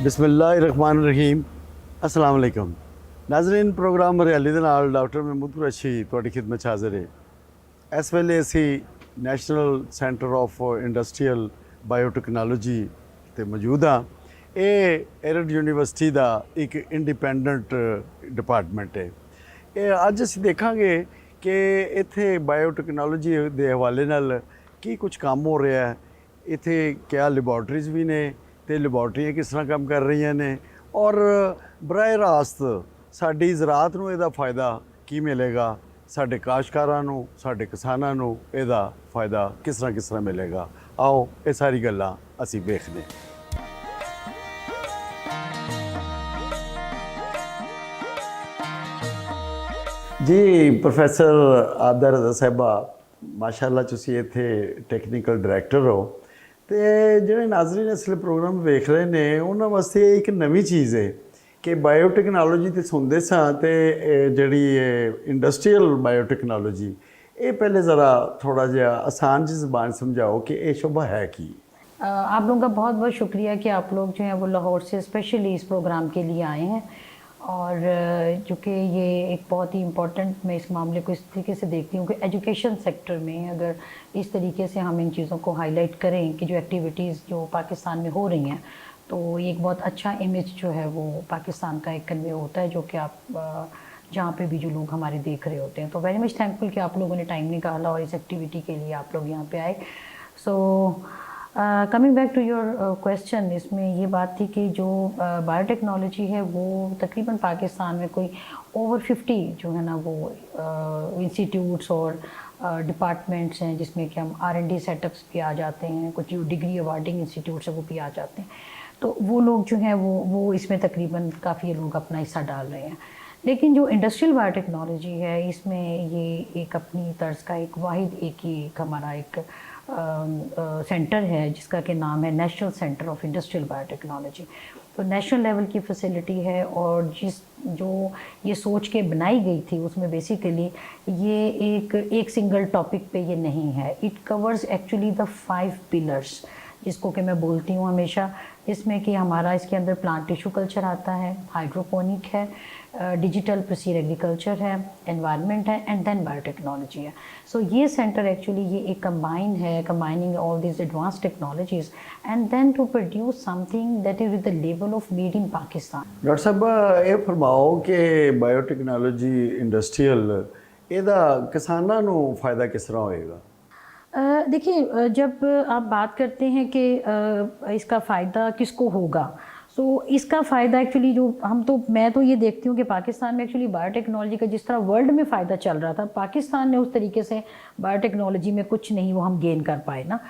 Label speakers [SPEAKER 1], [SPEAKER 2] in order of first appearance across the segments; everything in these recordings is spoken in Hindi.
[SPEAKER 1] बिस्मिल्लाहिर्रहमानिर्रहीम। अस्सलाम वालेकुम नाज़रीन, प्रोग्राम हरियाली दे नाल डॉक्टर महमूद कुरैशी तुहाडी खिदमत च हाज़र है। इस वेले असी national centre of industrial biotechnology ते मौजूद हाँ। ये एरड यूनिवर्सिटी का एक इंडिपेंडेंट डिपार्टमेंट है। ये अज असी देखांगे कि इत्थे बायोटैक्नोलॉजी के हवाले नाल की कुछ काम हो रहा है। इत्थे क्या लैबोरेटरीज भी ने ते लैबोरेटरियाँ किस तरह काम कर रही ने और बराह रास्त साडी ज़राअत नूं इहदा फ़ायदा की मिलेगा, साडे काश्तकारां नूं, साडे किसानां नूं इहदा फ़ायदा किस तरह मिलेगा। आओ ये सारी गल्लां असी वेखने। जी प्रोफैसर आबदा रज़ा साहिबा, माशाअल्लाह तुसीं इत्थे टैक्नीकल डायरैक्टर हो तो ਜਿਹੜੇ नाज़रीन इसलिए प्रोग्राम वेख रहे हैं उन्होंने वास्ते एक नवी चीज़ है कि बायोटैक्नोलॉजी तो सुनते सां ते जिहड़ी इंडस्ट्रीयल बायोटैक्नोलॉजी ये पहले ज़रा थोड़ा जिहा आसान जी ज़बान समझाओ कि ये शोभा है की।
[SPEAKER 2] आप लोगों का बहुत बहुत शुक्रिया कि आप लोग जो हैं वो लाहौर से स्पेशली इस प्रोग्राम के लिए आए हैं और चूँकि ये एक बहुत ही इम्पोर्टेंट, मैं इस मामले को इस तरीके से देखती हूँ कि एजुकेशन सेक्टर में अगर इस तरीके से हम इन चीज़ों को हाईलाइट करें कि जो एक्टिविटीज़ जो पाकिस्तान में हो रही हैं तो एक बहुत अच्छा इमेज जो है वो पाकिस्तान का एक कन्वे होता है, जो कि आप जहाँ पे भी जो लोग हमारे देख रहे होते हैं। तो वेरी मच थैंकफुल कि आप लोगों ने टाइम निकाला और इस एक्टिविटी के लिए आप लोग यहाँ पे आए। So coming back to your question, इसमें ये बात थी कि जो बायोटेक्नोलॉजी है वो तकरीबन पाकिस्तान में कोई ओवर 50 जो है ना वो इंस्टीट्यूट्स और डिपार्टमेंट्स हैं जिसमें कि हम R&D सेटअप्स भी आ जाते हैं, कुछ जो डिग्री अवार्डिंग इंस्टीट्यूट्स है वो भी आ जाते हैं। तो वो लोग जो हैं वो इसमें तकरीबन काफ़ी लोग अपना हिस्सा डाल रहे हैं। लेकिन जो इंडस्ट्रियल बायोटेक्नोलॉजी है इसमें ये एक अपनी तर्ज का एक वाहिद एक हमारा एक सेंटर है जिसका के नाम है national centre of industrial biotechnology. तो नेशनल लेवल की फैसिलिटी है और जो ये सोच के बनाई गई थी उसमें बेसिकली ये एक सिंगल टॉपिक पे ये नहीं है। It covers actually the 5 pillars जिसको कि मैं बोलती हूँ हमेशा, जिसमें कि हमारा इसके अंदर प्लांट टिश्यू कल्चर आता है, हाइड्रोपोनिक है, डिजिटल प्रोसीड एग्रीकल्चर है, एनवायरनमेंट है एंड देन बायोटेक्नोलॉजी है। सो ये सेंटर एक्चुअली ये एक कंबाइन है, combining all this advance technologies and then to produce something that is with the level of made in Pakistan.
[SPEAKER 1] Doctor साहब ये फरमाओ कि बायोटेक्नोलॉजी इंडस्ट्रीयल ਇਹਦਾ किसानां नूं फ़ायदा किस तरह होएगा।
[SPEAKER 2] देखिए जब आप बात करते हैं कि इसका फ़ायदा किसको होगा, तो इसका फ़ायदा एक्चुअली जो मैं तो ये देखती हूँ कि पाकिस्तान में एक्चुअली बायोटेक्नोलॉजी का जिस तरह वर्ल्ड में फ़ायदा चल रहा था, पाकिस्तान ने उस तरीके से बायोटेक्नोलॉजी में कुछ नहीं वो हम गेन कर पाए ना।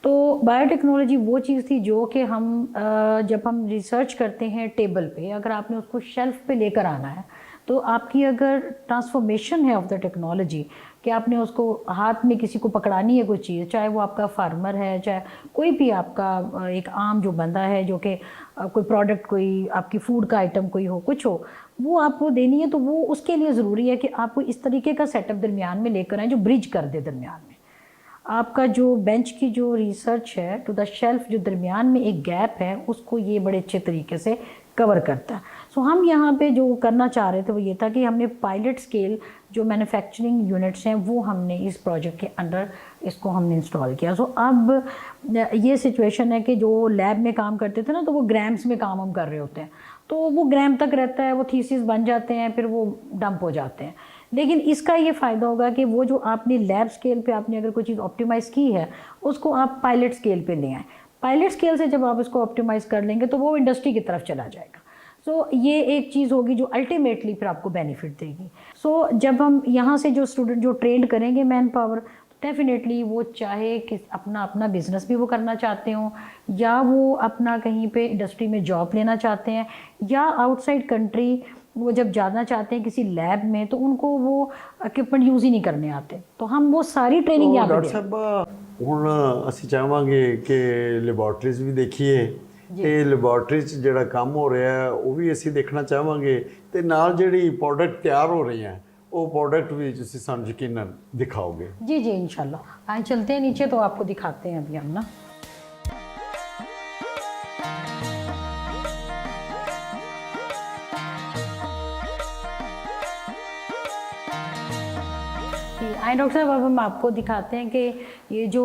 [SPEAKER 2] तो बायोटेक्नोलॉजी वो चीज़ थी जो कि हम जब हम रिसर्च करते हैं टेबल पे, अगर आपने उसको शेल्फ पे लेकर आना है तो आपकी अगर ट्रांसफॉर्मेशन है ऑफ द टेक्नोलॉजी कि आपने उसको हाथ में किसी को पकड़ानी है कोई चीज़, चाहे वो आपका फार्मर है, चाहे कोई भी आपका एक आम जो बंदा है जो कि कोई प्रोडक्ट, कोई आपकी फूड का आइटम कोई हो, कुछ हो, वो आपको देनी है, तो वो उसके लिए ज़रूरी है कि आपको इस तरीके का सेटअप दरमियान में लेकर आए जो ब्रिज कर दे दरमियान में। आपका जो बेंच की जो रिसर्च है टू द शेल्फ, जो दरमियान में एक गैप है उसको ये बड़े अच्छे तरीके से कवर करता है। सो हम यहाँ पे जो करना चाह रहे थे वो ये था कि हमने पायलट स्केल जो मैन्युफैक्चरिंग यूनिट्स हैं वो हमने इस प्रोजेक्ट के अंडर इसको हमने इंस्टॉल किया। सो अब ये सिचुएशन है कि जो लैब में काम करते थे ना तो वो ग्राम्स में काम हम कर रहे होते हैं, तो वो ग्राम तक रहता है, वो थीसिस बन जाते हैं, फिर वो डंप हो जाते हैं। लेकिन इसका ये फ़ायदा होगा कि वो जो आपने लैब स्केल पे आपने अगर कोई चीज़ ऑप्टिमाइज़ की है उसको आप पायलट स्केल पे ले आएँ। पायलट स्केल से जब आप इसको ऑप्टिमाइज़ कर लेंगे तो वो इंडस्ट्री की तरफ चला जाएगा। सो ये एक चीज़ होगी जो अल्टीमेटली फिर आपको बेनिफिट देगी। सो जब हम यहाँ से जो स्टूडेंट जो ट्रेंड करेंगे मैन पावर, तो डेफिनेटली वो चाहे कि अपना बिज़नेस भी वो करना चाहते हों या वो अपना कहीं पे इंडस्ट्री में जॉब लेना चाहते हैं या आउटसाइड कंट्री वो जब जाना चाहते हैं किसी लैब में तो उनको वो इक्विपमेंट यूज़ ही नहीं करने आते, तो हम वो सारी ट्रेनिंग यहाँ पे
[SPEAKER 1] डॉक्टर साहब ਹੁਣ ਅਸੀਂ ਚਾਹਾਂਗੇ ਕਿ ਲੈਬੋਰਟਰੀਜ਼ ਵੀ ਦੇਖੀਏ ਤੇ ਲੈਬੋਰਟਰੀ 'ਚ ਜਿਹੜਾ ਕੰਮ ਹੋ ਰਿਹਾ ਹੈ ਉਹ ਵੀ ਅਸੀਂ ਦੇਖਣਾ ਚਾਹਾਂਗੇ ਤੇ ਨਾਲ ਜਿਹੜੀ प्रोडक्ट तैयार हो रही हैं वो प्रोडक्ट भी ਤੁਸੀਂ ਸਾਨੂੰ ਯਕੀਨਨ दिखाओगे।
[SPEAKER 2] जी जी इंशाल्लाह। आए चलते हैं नीचे तो आपको दिखाते हैं अभी हम ना। आए डॉक्टर साहब, अब हम आपको दिखाते हैं कि ये जो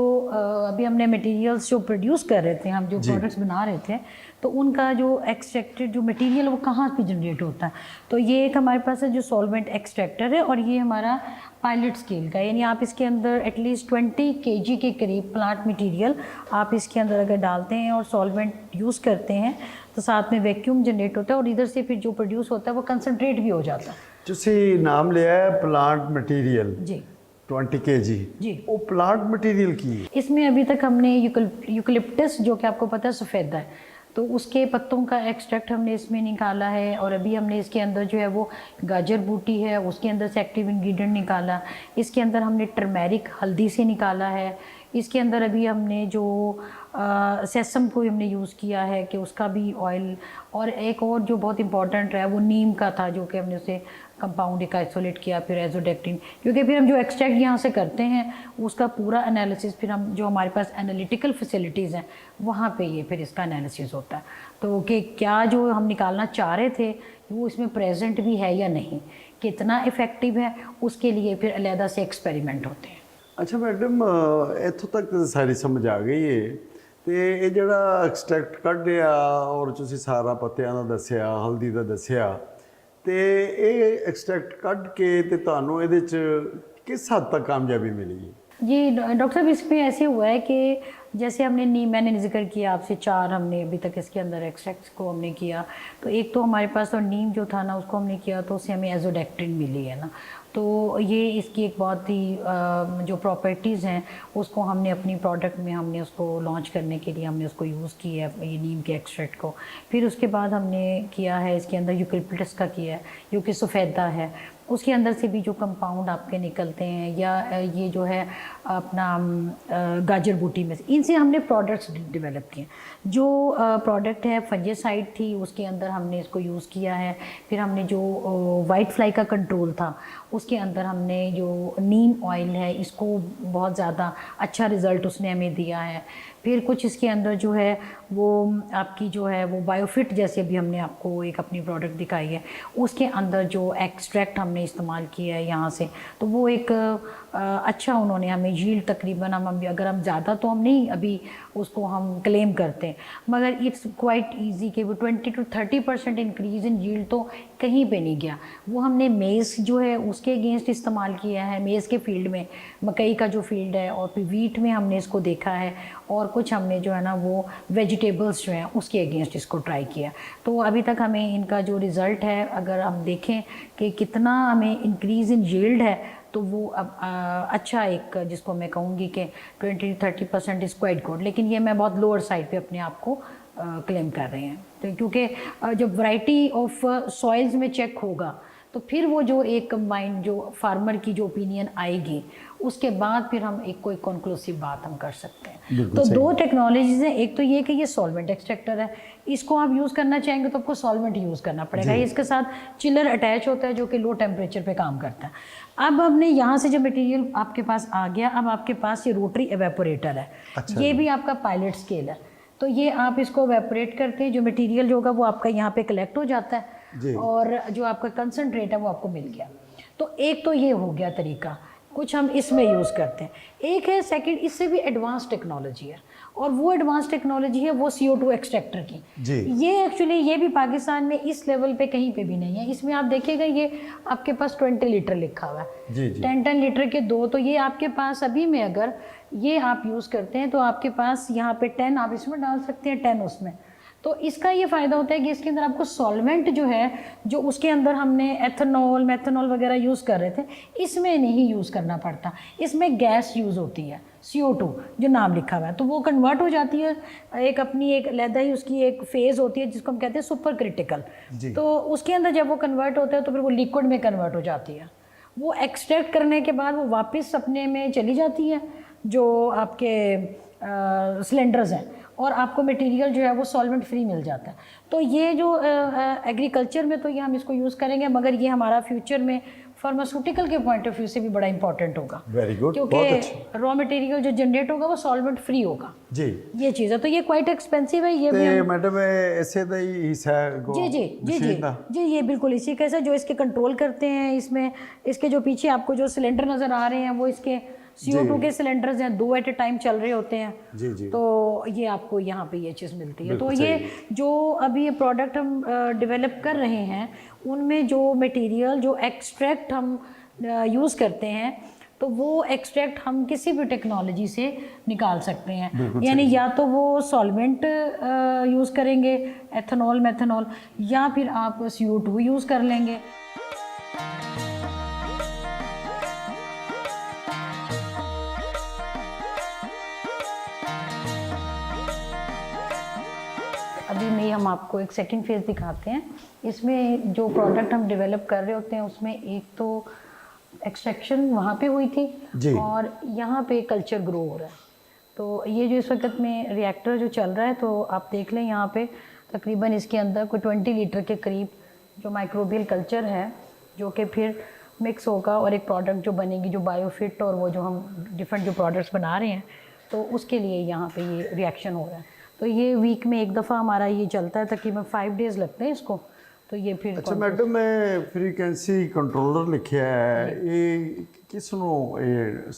[SPEAKER 2] अभी हमने मटेरियल्स जो प्रोड्यूस कर रहे थे, हम जो प्रोडक्ट्स बना रहे थे, तो उनका जो एक्सट्रैक्टेड जो मटेरियल वो कहाँ पे जनरेट होता है। तो ये एक हमारे पास है जो सॉल्वेंट एक्सट्रैक्टर है, और ये हमारा पायलट स्केल का, यानी आप इसके अंदर एटलीस्ट 20 kg के करीब प्लांट मटेरियल आप इसके अंदर अगर डालते हैं और सॉल्वेंट यूज़ करते हैं तो साथ में वैक्यूम जनरेट होता है, और इधर से फिर जो प्रोड्यूस होता है वो कंसनट्रेट भी हो जाता है।
[SPEAKER 1] ਤੁਸੀਂ ਨਾਮ ਲਿਆ ਹੈ प्लांट मटेरियल
[SPEAKER 2] जी
[SPEAKER 1] 20 kg
[SPEAKER 2] जी।
[SPEAKER 1] वो प्लांट मटेरियल की है?
[SPEAKER 2] इसमें अभी तक हमने यूकलिप्टस, जो कि आपको पता है सफ़ेदा है, तो उसके पत्तों का एक्सट्रैक्ट हमने इसमें निकाला है, और अभी हमने इसके अंदर जो है वो गाजर बूटी है उसके अंदर से एक्टिव इंग्रेडिएंट निकाला, इसके अंदर हमने टर्मेरिक हल्दी से निकाला है, इसके अंदर अभी हमने जो सेसम को हमने यूज़ किया है कि उसका भी ऑयल, और एक और जो बहुत इंपॉर्टेंट है वो नीम का था, जो कि हमने उसे कंपाउंड एक आइसोलेट किया, फिर एजोडेक्टिन, क्योंकि फिर हम जो एक्सट्रैक्ट यहाँ से करते हैं उसका पूरा एनालिसिस फिर हम जो हमारे पास एनालिटिकल फैसिलिटीज़ हैं वहाँ पे ये फिर इसका एनालिसिस होता है, तो कि क्या जो हम निकालना चाह रहे थे वो इसमें प्रेजेंट भी है या नहीं, कितना इफ़ेक्टिव है, उसके लिए फिर अलहदा से एक्सपेरिमेंट होते हैं।
[SPEAKER 1] अच्छा मैडम, ਇੱਥੋਂ ਤੱਕ ਸਾਰੀ ਸਮਝ ਆ ਗਈ ਏ, ਤੇ ਇਹ ਜਿਹੜਾ ਐਕਸਟ੍ਰੈਕਟ ਕੱਢਿਆ ਔਰ ਤੁਸੀਂ ਸਾਰਾ ਪੱਤਿਆਂ ਦਾ ਦੱਸਿਆ, ਹਲਦੀ ਦਾ ਦੱਸਿਆ, ਤੇ ਇਹ ਐਕਸਟ੍ਰੈਕਟ ਕੱਢ ਕੇ ਤੇ ਤੁਹਾਨੂੰ ਇਹਦੇ 'ਚ किस हद तक कामयाबी मिली है?
[SPEAKER 2] जी डॉक्टर साहब, इसमें ऐसे हुआ है कि जैसे हमने नीम, मैंने जिक्र किया आपसे 4 हमने अभी तक इसके अंदर एक्सट्रैक्ट्स को हमने किया, तो एक तो हमारे पास और नीम जो था ना उसको हमने किया तो उससे हमें एजोडेक्ट्रिन मिली है ना, तो ये इसकी एक बहुत ही जो प्रॉपर्टीज़ हैं उसको हमने अपनी प्रोडक्ट में हमने उसको लॉन्च करने के लिए हमने उसको यूज़ किया है, ये नीम के एक्सट्रैक्ट को। फिर उसके बाद हमने किया है इसके अंदर यूकलिप्टस का किया है, जो कि सफ़ेदा है, उसके अंदर से भी जो कंपाउंड आपके निकलते हैं, या ये जो है अपना गाजर बूटी में से, इनसे हमने प्रोडक्ट्स डेवलप किए। जो प्रोडक्ट है फंजीसाइड थी, उसके अंदर हमने इसको यूज़ किया है। फिर हमने जो वाइट फ्लाई का कंट्रोल था उसके अंदर हमने जो नीम ऑयल है इसको बहुत ज़्यादा अच्छा रिज़ल्ट उसने हमें दिया है। फिर कुछ इसके अंदर जो है वो आपकी जो है वो बायोफिट, जैसे अभी हमने आपको एक अपनी प्रोडक्ट दिखाई है, उसके अंदर जो एक्सट्रैक्ट हमने इस्तेमाल किया है यहाँ से, तो वो एक अच्छा उन्होंने हमें यील्ड तकरीबन हम अगर हम ज़्यादा तो हम नहीं अभी उसको हम क्लेम करते हैं, मगर इट्स क्वाइट इजी कि वो 20 to 30% इंक्रीज़ इन यील्ड तो कहीं पे नहीं गया। वो हमने मेज़ जो है उसके अगेंस्ट इस्तेमाल किया है, मेज़ के फील्ड में, मकई का जो फील्ड है, और फिर वीट में हमने इसको देखा है, और कुछ हमने जो है ना वो वेजिटेबल्स जो हैं उसके अगेंस्ट इसको ट्राई किया। तो अभी तक हमें इनका जो रिज़ल्ट है अगर हम देखें कि कितना हमें इंक्रीज़ इन यील्ड है, तो वो अब अच्छा एक जिसको मैं कहूँगी कि 20 to 30% इज़ क्वाइट गुड, लेकिन ये मैं बहुत लोअर साइड पे अपने आप को क्लेम कर रहे हैं, तो क्योंकि जब वैरायटी ऑफ सॉइल्स में चेक होगा तो फिर वो जो एक कंबाइंड जो फार्मर की जो ओपिनियन आएगी उसके बाद फिर हम एक कोई कंक्लूसिव बात हम कर सकते हैं। तो 2 टेक्नोलॉजीज़ हैं, एक तो ये कि ये सॉल्वेंट एक्सट्रैक्टर है, इसको आप यूज़ करना चाहेंगे तो आपको सॉल्वेंट यूज़ करना पड़ेगा, इसके साथ चिलर अटैच होता है जो कि लो टेम्परेचर पे काम करता है। अब हमने यहाँ से जब मटेरियल आपके पास आ गया, अब आपके पास ये रोटरी एवेपोरेटर है। अच्छा, ये भी आपका पायलट स्केल है, तो ये आप इसको एवेपोरेट करते हैं, जो मटेरियल जो होगा वो आपका यहाँ पे कलेक्ट हो जाता है और जो आपका कंसनट्रेट है वो आपको मिल गया। तो एक तो ये हो गया तरीका, कुछ हम इसमें यूज़ करते हैं। एक है सेकंड, इससे भी एडवांस टेक्नोलॉजी है, और वो एडवांस टेक्नोलॉजी है वो CO2 एक्सट्रैक्टर की जी। ये एक्चुअली ये भी पाकिस्तान में इस लेवल पे कहीं पे भी नहीं है। इसमें आप देखिएगा ये आपके पास 20 लीटर लिखा हुआ है जी जी। 10 लीटर के 2, तो ये आपके पास अभी में अगर ये आप यूज़ करते हैं तो आपके पास यहाँ पे 10 आप इसमें डाल सकते हैं, 10 उसमें। तो इसका ये फ़ायदा होता है कि इसके अंदर आपको सॉल्वेंट जो है, जो उसके अंदर हमने एथेनॉल मेथनॉल वगैरह यूज़ कर रहे थे, इसमें नहीं यूज़ करना पड़ता। इसमें गैस यूज़ होती है CO2 जो नाम लिखा हुआ है, तो वो कन्वर्ट हो जाती है एक अपनी एक अलहदा ही उसकी एक फ़ेज़ होती है जिसको हम कहते हैं सुपर क्रिटिकल। तो उसके अंदर जब वो कन्वर्ट होता है तो फिर वो लिक्विड में कन्वर्ट हो जाती है। वो एक्सट्रैक्ट करने के बाद वो वापस अपने में चली जाती है जो आपके सिलेंडर्स हैं, और आपको मटेरियल जो है वो सॉल्वेंट फ्री मिल जाता है। तो ये जो एग्रीकल्चर में तो ये हम इसको यूज़ करेंगे, मगर ये हमारा फ्यूचर में फार्मास्यूटिकल के पॉइंट ऑफ व्यू से भी बड़ा इंपॉर्टेंट होगा,
[SPEAKER 1] वेरी गुड, बहुत
[SPEAKER 2] क्योंकि
[SPEAKER 1] अच्छा
[SPEAKER 2] रॉ मटेरियल जो जनरेट होगा वो सॉल्वेंट फ्री होगा।
[SPEAKER 1] जी।
[SPEAKER 2] ये चीज़ है, तो ये क्वाइट एक्सपेंसिव है ये भी
[SPEAKER 1] ਤੇ
[SPEAKER 2] हम-
[SPEAKER 1] ਮੈਡਮ ਇਹ ਇਸੇ ਦਾ ही हिस्सा है
[SPEAKER 2] जी जी जी जी
[SPEAKER 1] मशीन का?
[SPEAKER 2] जी, ये बिल्कुल इसी कैसा जो इसके कंट्रोल करते हैं। इसमें इसके जो पीछे आपको जो सिलेंडर नज़र आ रहे हैं वो इसके CO2 के सिलेंडर्स हैं, 2 एट ए टाइम चल रहे होते हैं।
[SPEAKER 1] जी जी।
[SPEAKER 2] तो ये आपको यहाँ पे ये चीज़ मिलती है। तो
[SPEAKER 1] बिल्कुल
[SPEAKER 2] ये
[SPEAKER 1] सही।
[SPEAKER 2] जो अभी ये प्रोडक्ट हम डेवलप कर रहे हैं उनमें जो मटेरियल जो एक्सट्रैक्ट हम यूज़ करते हैं तो वो एक्सट्रैक्ट हम किसी भी टेक्नोलॉजी से निकाल सकते हैं। यानी या तो वो सॉल्वेंट यूज़ करेंगे, एथेनॉल मेथेनॉल, या फिर आप CO2 यूज़ कर लेंगे। अभी में हम आपको एक सेकंड फेज़ दिखाते हैं। इसमें जो प्रोडक्ट हम डेवलप कर रहे होते हैं उसमें एक तो एक्सट्रैक्शन वहाँ पे हुई थी
[SPEAKER 1] जी।
[SPEAKER 2] और यहाँ पे कल्चर ग्रो हो रहा है। तो ये जो इस वक्त में रिएक्टर जो चल रहा है, तो आप देख लें यहाँ पे तकरीबन इसके अंदर कोई 20 लीटर के करीब जो माइक्रोबियल कल्चर है जो कि फिर मिक्स होगा और एक प्रोडक्ट जो बनेगी जो बायोफिट और वो जो हम डिफरेंट जो प्रोडक्ट्स बना रहे हैं तो उसके लिए यहाँ पे ये रिएक्शन हो रहा है। तो ये वीक में एक दफ़ा हमारा ये चलता है, तकरीबन 5 डेज़ लगते हैं इसको। तो ये फिर
[SPEAKER 1] ਅੱਛਾ ਮੈਡਮ ਮੈਂ ਫ੍ਰੀਕੁਐਂਸੀ ਕੰਟਰੋਲਰ ਲਿਖਿਆ ਹੈ, ਇਹ ਕਿਸ ਨੂੰ ਇਹ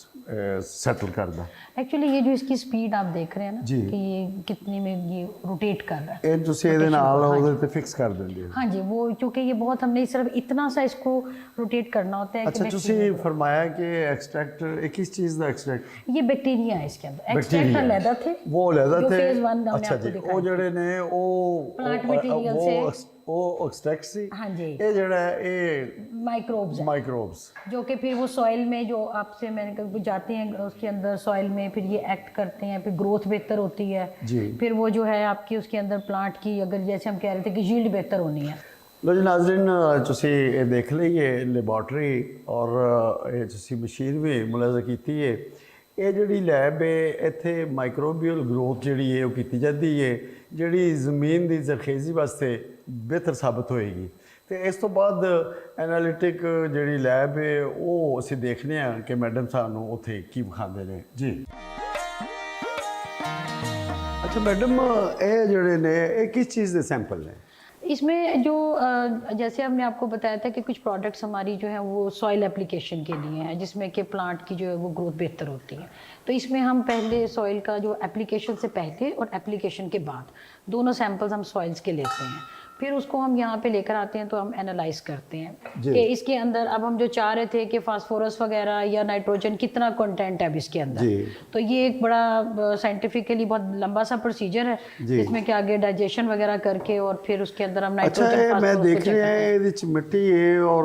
[SPEAKER 1] ਸੈਟਲ ਕਰਦਾ?
[SPEAKER 2] एक्चुअली ये जो इसकी स्पीड आप देख रहे हैं ना
[SPEAKER 1] जी।
[SPEAKER 2] कि ये कितने में ये रोटेट कर रहा है।
[SPEAKER 1] ਇਹ ਤੁਸੀਂ ਇਹਦੇ ਨਾਲ ਉਹਦੇ ਤੇ ਫਿਕਸ ਕਰ ਦਿੰਦੇ ਹੋ?
[SPEAKER 2] हाँ जी, वो क्योंकि ये बहुत हमने सिर्फ इतना सा इसको रोटेट करना होता है कि
[SPEAKER 1] अच्छा ਤੁਸੀਂ फरमाया कि एक्सट्रैक्ट किस चीज़ ਦਾ एक्सट्रैक्ट?
[SPEAKER 2] ये बैक्टीरिया है इसके अंदर। एक्सट्रैक्ट अलहदा थे,
[SPEAKER 1] वो अलहदा
[SPEAKER 2] जो
[SPEAKER 1] थे।
[SPEAKER 2] phase 1 हमने
[SPEAKER 1] अच्छा
[SPEAKER 2] आपको
[SPEAKER 1] जी,
[SPEAKER 2] दिखाए
[SPEAKER 1] ਉਹ ਜਿਹੜੇ ਨੇ
[SPEAKER 2] Plant material से।
[SPEAKER 1] ਉਹ एक्सट्रैक्ट ਸੀ।
[SPEAKER 2] हाँ जी,
[SPEAKER 1] ਇਹ ਜਿਹੜਾ ਹੈ ਇਹ
[SPEAKER 2] माइक्रोब्स है
[SPEAKER 1] माइक्रोब्स।
[SPEAKER 2] जो कि फिर वो सॉइल में जो आपसे मैंने कहा वो जाते हैं उसके अंदर सॉइल में, फिर ये एक्ट करते हैं, फिर ग्रोथ बेहतर होती है।
[SPEAKER 1] जी।
[SPEAKER 2] फिर वो जो है आपकी उसके अंदर प्लांट की, अगर जैसे हम कह रहे थे कि यील्ड बेहतर होनी है।
[SPEAKER 1] ਲੋ ਜੀ ਨਾਜ਼ਰੀਨ, ਤੁਸੀਂ ਇਹ ਦੇਖ ਲਈਏ ਲੈਬੋਰਟਰੀ ਔਰ ਇਹ ਤੁਸੀਂ ਮਸ਼ੀਨ ਵੀ ਮੁਲਾਜ਼ਾ ਕੀਤੀ ਹੈ। ਇਹ ਜਿਹੜੀ ਲੈਬ ਹੈ ਇੱਥੇ ਮਾਈਕਰੋਬੀਅਲ ਗਰੋਥ ਜਿਹੜੀ ਹੈ ਉਹ ਕੀਤੀ ਜਾਂਦੀ ਹੈ, ਜਿਹੜੀ ਜ਼ਮੀਨ ਦੀ ਜ਼ਰਖੇਜ਼ੀ ਵਾਸਤੇ ਬਿਹਤਰ ਸਾਬਤ ਹੋਏਗੀ। ਤੇ ਇਸ ਤੋਂ ਬਾਅਦ ਐਨਾਲਿਟਿਕ ਜਿਹੜੀ ਲੈਬ ਹੈ ਉਹ ਅਸੀਂ ਦੇਖਦੇ ਹਾਂ ਕਿ ਮੈਡਮ ਸਾਨੂੰ ਉੱਥੇ ਕੀ ਵਿਖਾਉਂਦੇ ਨੇ ਜੀ। ਅੱਛਾ ਮੈਡਮ, ਇਹ ਜਿਹੜੇ ਨੇ ਇਹ ਕਿਸ ਚੀਜ਼ ਦੇ ਸੈਂਪਲ ਨੇ?
[SPEAKER 2] इसमें जो जैसे हमने आपको बताया था कि कुछ प्रोडक्ट्स हमारी जो है वो सॉइल एप्लीकेशन के लिए हैं, जिसमें कि प्लांट की जो है वो ग्रोथ बेहतर होती है। तो इसमें हम पहले सॉइल का जो एप्लीकेशन से पहले और एप्लीकेशन के बाद दोनों सैंपल्स हम सॉइल्स के लेते हैं, फिर उसको हम यहाँ पे लेकर आते हैं तो हम एनालाइज करते हैं कि इसके अंदर अब हम जो चाह रहे थे कि फास्फोरस वगैरह या नाइट्रोजन कितना कंटेंट है अब इसके अंदर। तो ये एक बड़ा साइंटिफिकली बहुत लंबा सा प्रोसीजर है जिसमें कि आगे डाइजेशन वगैरह करके और फिर उसके अंदर हम
[SPEAKER 1] अच्छा,
[SPEAKER 2] नाइट्रोजन
[SPEAKER 1] मैं देख रहा है ਇਹਦੇ ਚ ਮਿੱਟੀ ਹੈ और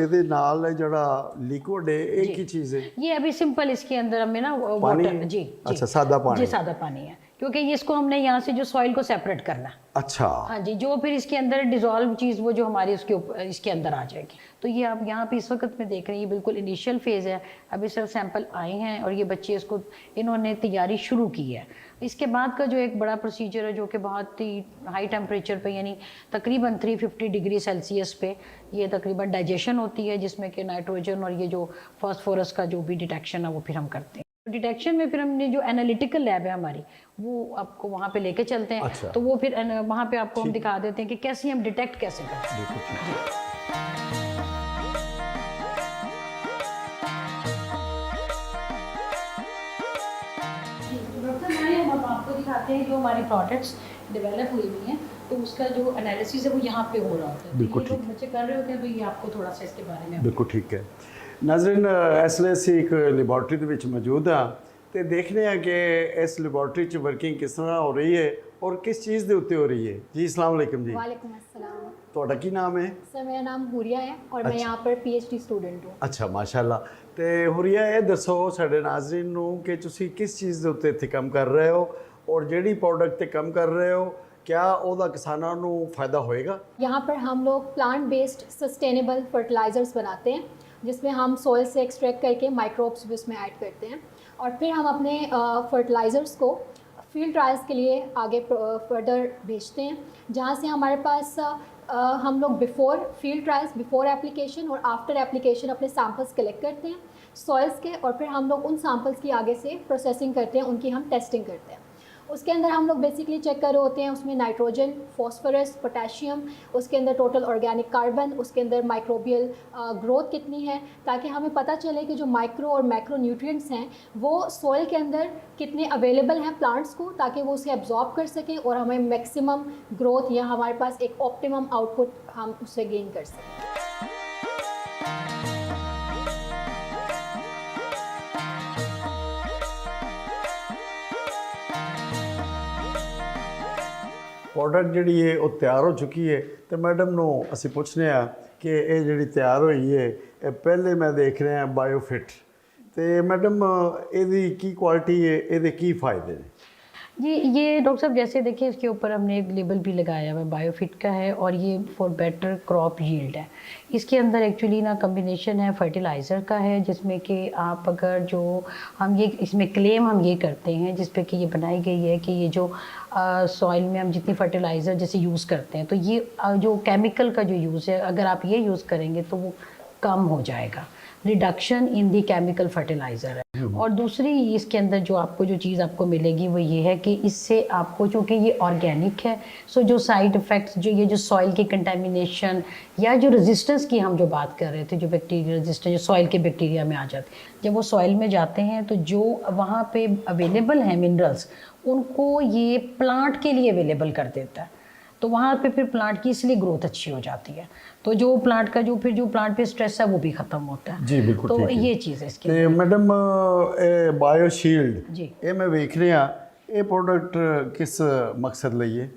[SPEAKER 1] ਇਹਦੇ ਨਾਲ ਜਿਹੜਾ लिक्विड है एक ही चीज़ है?
[SPEAKER 2] ये अभी सिंपल इसके अंदर हमें ना
[SPEAKER 1] पानी
[SPEAKER 2] वाटर।
[SPEAKER 1] है?
[SPEAKER 2] जी
[SPEAKER 1] अच्छा, सादा पानी।
[SPEAKER 2] जी सादा पानी है, क्योंकि ये इसको हमने यहाँ से जो सॉइल को सेपरेट करना है।
[SPEAKER 1] अच्छा।
[SPEAKER 2] हाँ जी, जो फिर इसके अंदर डिजॉल्व चीज़ वो जो हमारी उसके ऊपर इसके अंदर आ जाएगी। तो ये आप यहाँ पे इस वक्त में देख रहे हैं, ये बिल्कुल इनिशियल फेज़ है। अभी सिर्फ सैंपल आए हैं और ये बच्चे इसको इन्होंने तैयारी शुरू की है। इसके बाद का जो एक बड़ा प्रोसीजर है जो कि बहुत ही हाई टेम्परेचर पे यानी तकरीबन 350 डिग्री सेल्सियस पे ये तकरीबन डाइजेशन होती है, जिसमें कि नाइट्रोजन और ये जो फास्फोरस का जो भी डिटेक्शन है वो फिर हम करते हैं। डिटेक्शन में फिर हमने जो एनालिटिकल लैब है हमारी वो आपको वहाँ पे लेके चलते हैं।
[SPEAKER 1] अच्छा।
[SPEAKER 2] तो वो फिर वहाँ पे आपको हम दिखा देते हैं कि कैसे हम डिटेक्ट कैसे करते हैं। हम आपको दिखाते हैं जो हमारी प्रोडक्ट्स डेवलप हुई हुई हैं तो उसका जो एनालिसिस है वो यहाँ पे हो रहा होता है।
[SPEAKER 1] बिल्कुल
[SPEAKER 2] तो ये जो बच्चे कर रहे होते हैं तो ये आपको थोड़ा सा इसके बारे में
[SPEAKER 1] ਬਿਲਕੁਲ ਠੀਕ ਹੈ। ਨਾਜ਼ਰੀਨ, ਇਸ ਲਈ ਅਸੀਂ ਇੱਕ ਲੈਬੋਰਟਰੀ ਦੇ ਵਿੱਚ ਮੌਜੂਦ ਹਾਂ ਤੇ ਦੇਖਦੇ ਹਾਂ ਕਿ ਇਸ ਲੈਬੋਰਟਰੀ 'ਚ ਵਰਕਿੰਗ ਕਿਸ ਤਰ੍ਹਾਂ ਹੋ ਰਹੀ ਹੈ ਔਰ ਕਿਸ ਚੀਜ਼ ਦੇ ਉੱਤੇ ਹੋ ਰਹੀ ਹੈ। ਜੀ अस्सलाम वालेकुम जी।
[SPEAKER 3] वालेकुम अस्सलाम।
[SPEAKER 1] ਤੁਹਾਡਾ ਕੀ ਨਾਮ ਹੈ?
[SPEAKER 3] सर मेरा नाम हुरिया है और मैं यहाँ पर PhD स्टूडेंट हूँ।
[SPEAKER 1] ਅੱਛਾ, ਮਾਸ਼ਾਅੱਲਾ। ਤੇ ਹੁਰੀਆ, ਇਹ ਦੱਸੋ ਸਾਡੇ ਨਾਜ਼ਰੀਨ ਨੂੰ ਕਿ ਤੁਸੀਂ ਕਿਸ ਚੀਜ਼ ਦੇ ਉੱਤੇ ਇੱਥੇ ਕੰਮ ਕਰ ਰਹੇ ਹੋ ਔਰ ਜਿਹੜੀ ਪ੍ਰੋਡਕਟ ਤੇ ਕੰਮ ਕਰ ਰਹੇ ਹੋ क्या ਉਹਦਾ ਕਿਸਾਨਾਂ ਨੂੰ फायदा होएगा?
[SPEAKER 3] यहाँ पर हम लोग प्लांट बेस्ड सस्टेनेबल फर्टिलाइज़र्स बनाते हैं जिसमें हम सॉइल से एक्सट्रैक्ट करके माइक्रोब्स भी उसमें ऐड करते हैं और फिर हम अपने फर्टिलाइज़र्स को फील्ड ट्रायल्स के लिए आगे फर्दर भेजते हैं, जहाँ से हमारे पास हम लोग before field trials, before application और आफ्टर एप्लीकेशन अपने सैम्पल्स कलेक्ट करते हैं सॉइल्स के, और फिर हम लोग उन सैम्पल्स की आगे से प्रोसेसिंग करते हैं, उनकी हम टेस्टिंग करते हैं। उसके अंदर हम लोग बेसिकली चेक कर रहे होते हैं उसमें नाइट्रोजन, फॉस्फोरस, पोटेशियम, उसके अंदर टोटल ऑर्गेनिक कार्बन, उसके अंदर माइक्रोबियल ग्रोथ कितनी है, ताकि हमें पता चले कि जो माइक्रो और मैक्रो न्यूट्रिएंट्स हैं वो सॉइल के अंदर कितने अवेलेबल हैं प्लांट्स को, ताकि वो उसे एब्जॉर्ब कर सकें और हमें मैक्सिमम ग्रोथ या हमारे पास एक ऑप्टिमम आउटपुट हम उससे गेन कर सकें।
[SPEAKER 1] ਪ੍ਰੋਡਕਟ ਜਿਹੜੀ ਹੈ ਉਹ ਤਿਆਰ ਹੋ ਚੁੱਕੀ ਹੈ ਤੇ ਮੈਡਮ ਨੂੰ ਅਸੀਂ ਪੁੱਛਨੇ ਆ ਕਿ ਇਹ ਜਿਹੜੀ ਤਿਆਰ ਹੋਈ ਹੈ ਇਹ ਪਹਿਲੇ ਮੈਂ ਦੇਖ ਰਿਹਾ ਬਾਇਓਫਿਟ ਤੇ ਮੈਡਮ ਇਹਦੀ ਕੀ ਕੁਆਲਿਟੀ ਹੈ, ਇਹਦੇ ਕੀ ਫਾਇਦੇ ਨੇ?
[SPEAKER 2] जी, ये डॉक्टर साहब जैसे देखिए इसके ऊपर हमने एक लेबल भी लगाया हुआ है, बायोफिट का है, और ये फॉर बेटर क्रॉप यील्ड है। इसके अंदर एक्चुअली ना कम्बिनेशन है फर्टिलाइज़र का है, जिसमें कि आप अगर जो हम ये इसमें क्लेम हम ये करते हैं जिस पे कि ये बनाई गई है कि ये जो सॉइल में हम जितनी फर्टिलाइज़र जैसे यूज़ करते हैं, तो ये जो केमिकल का जो यूज़ है अगर आप ये यूज़ करेंगे तो वो कम हो जाएगा, reduction in the chemical fertiliser है। और दूसरी इसके अंदर जो आपको जो चीज़ आपको मिलेगी वो ये है कि इससे आपको, चूँकि ये ऑर्गेनिक है, सो जो साइड इफ़ेक्ट्स जो ये जो सॉइल की कंटेमिनेशन या जो रेजिस्टेंस की हम जो बात कर रहे थे, जो बैक्टीरिया रेजिस्टेंस जो सॉइल के बैक्टीरिया में आ जाते हैं, जब वो सॉइल में जाते हैं तो जो वहाँ पे अवेलेबल हैं मिनरल्स उनको ये प्लांट के लिए अवेलेबल कर देता है, तो वहाँ पे फिर प्लांट की इसलिए ग्रोथ अच्छी हो जाती है, तो जो प्लांट का जो फिर जो प्लांट पे स्ट्रेस है वो भी ख़त्म होता है।
[SPEAKER 1] जी बिल्कुल,
[SPEAKER 2] तो
[SPEAKER 1] ठीक है।
[SPEAKER 2] ये चीज़ है इसकी।
[SPEAKER 1] ਤੇ ਮੈਡਮ ਇਹ ਬਾਇਓਸ਼ੀਲਡ
[SPEAKER 2] जी,
[SPEAKER 1] ਇਹ ਮੈਂ ਵੇਖ ਰਿਹਾ ਇਹ ਪ੍ਰੋਡਕਟ ਕਿਸ ਮਕਸਦ ਲਈ ਹੈ?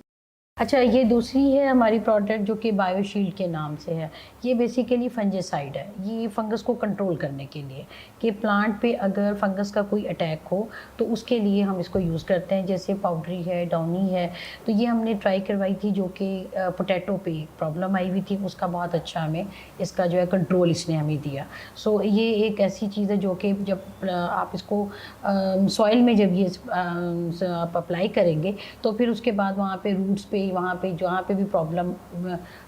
[SPEAKER 2] अच्छा, ये दूसरी है हमारी प्रोडक्ट जो कि बायोशील्ड के नाम से है। ये बेसिकली फंजीसाइड है, ये फंगस को कंट्रोल करने के लिए, कि प्लांट पे अगर फंगस का कोई अटैक हो तो उसके लिए हम इसको यूज़ करते हैं। जैसे पाउडरी है, डाउनी है, तो ये हमने ट्राई करवाई थी, जो कि पोटैटो पे प्रॉब्लम आई हुई थी, उसका बहुत अच्छा हमें इसका जो है कंट्रोल इसने हमें दिया। सो ये एक ऐसी चीज़ है जो कि जब आप इसको सॉइल में जब ये आप अप्लाई करेंगे तो फिर उसके बाद वहाँ पे रूट्स पे, वहाँ पे जहाँ पे भी प्रॉब्लम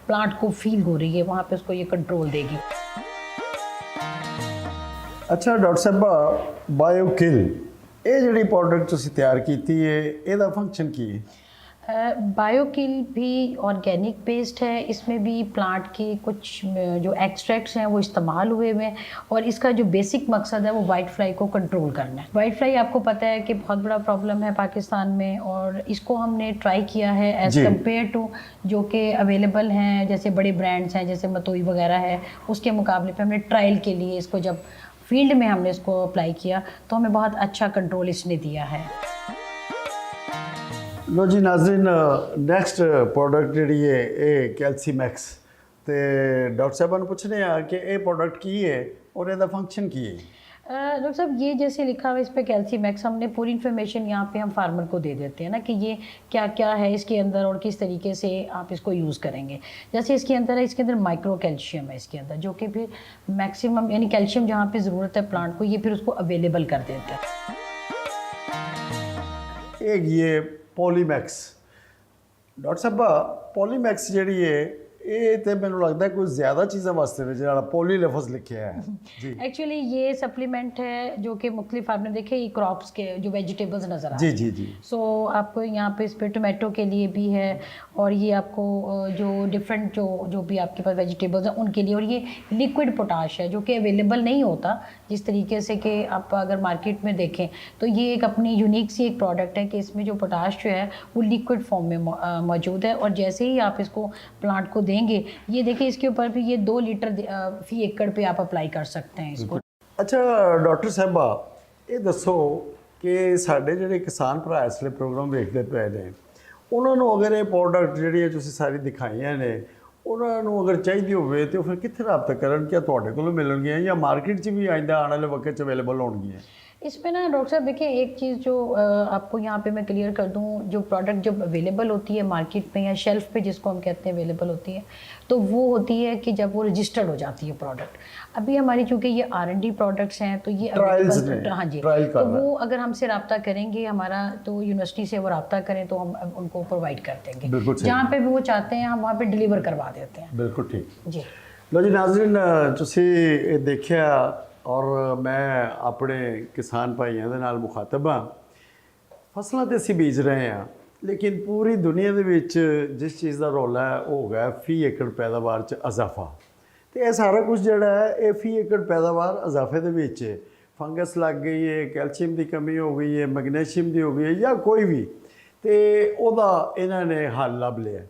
[SPEAKER 2] प्लांट को फील हो रही है वहाँ पे उसको ये कंट्रोल देगी।
[SPEAKER 1] ਅੱਛਾ ਡਾਕਟਰ ਸਾਹਿਬ ਬਾਇਓਕਿਲ ਇਹ ਜਿਹੜੀ ਪ੍ਰੋਡਕਟ ਤੁਸੀਂ ਤਿਆਰ ਕੀਤੀ ਹੈ ਇਹਦਾ ਫੰਕਸ਼ਨ ਕੀ ਹੈ?
[SPEAKER 2] बायोकिल भी ऑर्गेनिक बेस्ड है, इसमें भी प्लांट के कुछ जो एक्सट्रैक्ट्स हैं वो इस्तेमाल हुए हुए हैं, और इसका जो बेसिक मकसद है वो वाइट फ्लाई को कंट्रोल करना है। वाइट फ्लाई आपको पता है कि बहुत बड़ा प्रॉब्लम है पाकिस्तान में, और इसको हमने ट्राई किया है एज़ कम्पेयर टू जो कि अवेलेबल हैं, जैसे बड़े ब्रांड्स हैं जैसे मतोई वगैरह है, उसके मुकाबले पे हमने ट्रायल के लिए इसको जब फील्ड में हमने इसको अप्लाई किया तो हमें बहुत अच्छा कंट्रोल इसने दिया है।
[SPEAKER 1] ਲੋ ਜੀ ਨਾਜ਼ਰੀਨ, ਨੈਕਸਟ ਪ੍ਰੋਡਕਟ ਜਿਹੜੀ ਹੈ ਇਹ ਕੈਲਸੀਮੈਕਸ, ਤੇ ਡਾਕਟਰ ਸਾਹਿਬਾਂ ਨੂੰ ਪੁੱਛਨੇ ਆ ਕਿ ਇਹ ਪ੍ਰੋਡਕਟ ਕੀ ਹੈ और ਇਹਦਾ फंक्शन ਕੀ है?
[SPEAKER 2] डॉक्टर साहब ये जैसे लिखा हुआ है इस पर कैल्सीमैक्स, हमने पूरी इन्फॉर्मेशन यहाँ पे हम फार्मर को दे देते हैं ना कि ये क्या क्या है इसके अंदर और किस तरीके से आप इसको यूज़ करेंगे। जैसे इसके अंदर है, इसके अंदर माइक्रो कैल्शियम है इसके अंदर, जो कि फिर मैक्सिमम यानी कैल्शियम जहाँ पे ज़रूरत है प्लांट को, ये फिर उसको अवेलेबल कर देता है।
[SPEAKER 1] एक ये पॉलीमैक्स, डॉक्टर साहब पॉलीमैक्स ਜਿਹੜੀ ਹੈ ਇਹ ਤੇ ਮੈਨੂੰ ਲੱਗਦਾ ਕੋਈ ਜ਼ਿਆਦਾ ਚੀਜ਼ਾਂ ਵਾਸਤੇ ਨੇ ਜਿਹੜਾ ਪੋਲੀ ਲਫ਼ਜ਼ ਲਿਖਿਆ ਹੈ जी।
[SPEAKER 2] एक्चुअली ये सप्लीमेंट है जो कि मुख्तलिफ आपने देखे ये क्रॉप्स के जो वेजिटेबल्स नज़र आ
[SPEAKER 1] जी
[SPEAKER 2] रहे हैं।
[SPEAKER 1] जी जी।
[SPEAKER 2] सो आपको यहाँ पे इस पर टोमेटो के लिए भी है, और ये आपको जो डिफरेंट जो भी आपके पास वेजिटेबल्स हैं उनके लिए, और ये लिक्विड पोटाश है जो कि अवेलेबल नहीं होता जिस तरीके से कि आप अगर मार्केट में देखें तो ये एक अपनी यूनिक सी एक प्रोडक्ट है कि इसमें जो पोटाश जो है वो लिक्विड फॉर्म में मौजूद है, और जैसे ही आप इसको प्लांट को देंगे, ये देखिए इसके ऊपर भी ये 2 लीटर फी एकड़ पे आप अप्लाई कर सकते हैं इसको।
[SPEAKER 1] ਅੱਛਾ ਡਾਕਟਰ ਸਾਹਿਬਾ ਇਹ ਦੱਸੋ ਕਿ ਸਾਡੇ ਜਿਹੜੇ ਕਿਸਾਨ ਭਰਾ ਇਸ ਵੇਲੇ ਪ੍ਰੋਗਰਾਮ ਵੇਖਦੇ ਪਏ ਨੇ, ਉਹਨਾਂ ਨੂੰ ਅਗਰ ਇਹ ਪ੍ਰੋਡਕਟ ਜਿਹੜੀ ਤੁਸੀਂ ਸਾਰੀ ਦਿਖਾਈਆਂ ਨੇ ਉਹਨਾਂ ਨੂੰ ਅਗਰ ਚਾਹੀਦੀ ਹੋਵੇ ਤੇ ਉਹ ਫਿਰ ਕਿੱਥੇ ਰਾਬਤਾ ਕਰਨ? ਕਿ ਤੁਹਾਡੇ ਕੋਲੋਂ ਮਿਲਣਗੀਆਂ ਜਾਂ ਮਾਰਕੀਟ 'ਚ ਵੀ ਆਉਂਦਾ ਆਉਣ ਵਾਲੇ ਵਕਤ 'ਚ ਅਵੇਲੇਬਲ ਹੋਣਗੀਆਂ?
[SPEAKER 2] इसमें ना डॉक्टर साहब देखिए, एक चीज़ जो आपको यहाँ पे मैं क्लियर कर दूँ, जो प्रोडक्ट जब अवेलेबल होती है मार्केट में या शेल्फ पे जिसको हम कहते हैं अवेलेबल होती है, तो वो होती है कि जब वो रजिस्टर्ड हो जाती है प्रोडक्ट। अभी हमारी चूँकि ये R&D प्रोडक्ट्स हैं तो ये
[SPEAKER 1] Trials
[SPEAKER 2] available-
[SPEAKER 1] में,
[SPEAKER 2] हाँ जी,
[SPEAKER 1] trial कर
[SPEAKER 2] तो
[SPEAKER 1] रहा है।
[SPEAKER 2] वो अगर हमसे रब्ता करेंगे हमारा, तो यूनिवर्सिटी से वो रब्ता करें तो हम उनको प्रोवाइड कर देंगे।
[SPEAKER 1] बिल्कुल सही।
[SPEAKER 2] जहाँ पे भी वो चाहते हैं हम वहाँ पे डिलीवर करवा देते हैं
[SPEAKER 1] बिल्कुल ठीक।
[SPEAKER 2] जी।
[SPEAKER 1] ਲੋ ਜੀ ਨਾਜ਼ਰੀਨ, ਤੁਸੀਂ ਇਹ ਦੇਖਿਆ ਔਰ ਮੈਂ ਆਪਣੇ ਕਿਸਾਨ ਭਾਈਆਂ ਦੇ ਨਾਲ ਮੁਖਾਤਬ ਹਾਂ। ਫਸਲਾਂ ਤੇ ਅਸੀਂ ਬੀਜ ਰਹੇ ਹਾਂ, ਲੇਕਿਨ ਪੂਰੀ ਦੁਨੀਆ ਦੇ ਵਿੱਚ ਜਿਸ ਚੀਜ਼ ਦਾ ਰੌਲਾ ਹੈ ਉਹ ਹੋ ਗਿਆ ਫੀ ਏਕੜ ਪੈਦਾਵਾਰ 'ਚ ਇਜ਼ਾਫਾ। ਤੇ ਇਹ ਸਾਰਾ ਕੁਝ ਜਿਹੜਾ ਹੈ ਇਹ ਫੀ ਏਕੜ ਪੈਦਾਵਾਰ ਇਜ਼ਾਫੇ ਦੇ ਵਿੱਚ ਫੰਗਸ ਲੱਗ ਗਈ ਹੈ, ਕੈਲਸ਼ੀਅਮ ਦੀ ਕਮੀ ਹੋ ਗਈ ਹੈ, ਮੈਗਨੀਸ਼ੀਅਮ ਦੀ ਹੋ ਗਈ ਹੈ ਜਾਂ ਕੋਈ ਵੀ, ਤੇ ਉਹਦਾ ਇਹਨਾਂ ਨੇ ਹੱਲ ਲੱਭ ਲਿਆ।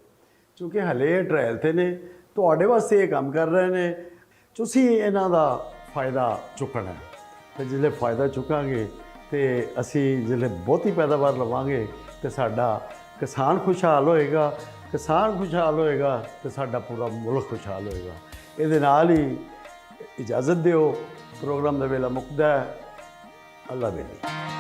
[SPEAKER 1] ਕਿਉਂਕਿ ਹਲੇ ਇਹ ਟ੍ਰਾਇਲ ਤੇ ਨੇ, ਤੁਹਾਡੇ ਵਾਸਤੇ ਇਹ ਕੰਮ ਕਰ ਰਹੇ ਨੇ, ਤੁਸੀਂ ਇਹਨਾਂ ਦਾ ਫਾਇਦਾ ਚੁੱਕਣਾ ਹੈ। ਤੇ ਜਿਹੜੇ ਫਾਇਦਾ ਚੁੱਕਾਂਗੇ ਤੇ ਅਸੀਂ ਜਿਹੜੇ ਬਹੁਤੀ ਪੈਦਾਵਾਰ ਲਵਾਂਗੇ ਤੇ ਸਾਡਾ ਕਿਸਾਨ ਖੁਸ਼ਹਾਲ ਹੋਏਗਾ, ਕਿਸਾਨ ਖੁਸ਼ਹਾਲ ਹੋਏਗਾ ਤੇ ਸਾਡਾ ਪੂਰਾ ਮੁਲਕ ਖੁਸ਼ਹਾਲ ਹੋਏਗਾ। ਇਹਦੇ ਨਾਲ ਹੀ ਇਜਾਜ਼ਤ ਦਿਓ, ਪ੍ਰੋਗਰਾਮ ਦਾ ਵੇਲਾ ਮੁੱਕਦਾ ਹੈ। ਅੱਲਾ ਵੇਲੇ।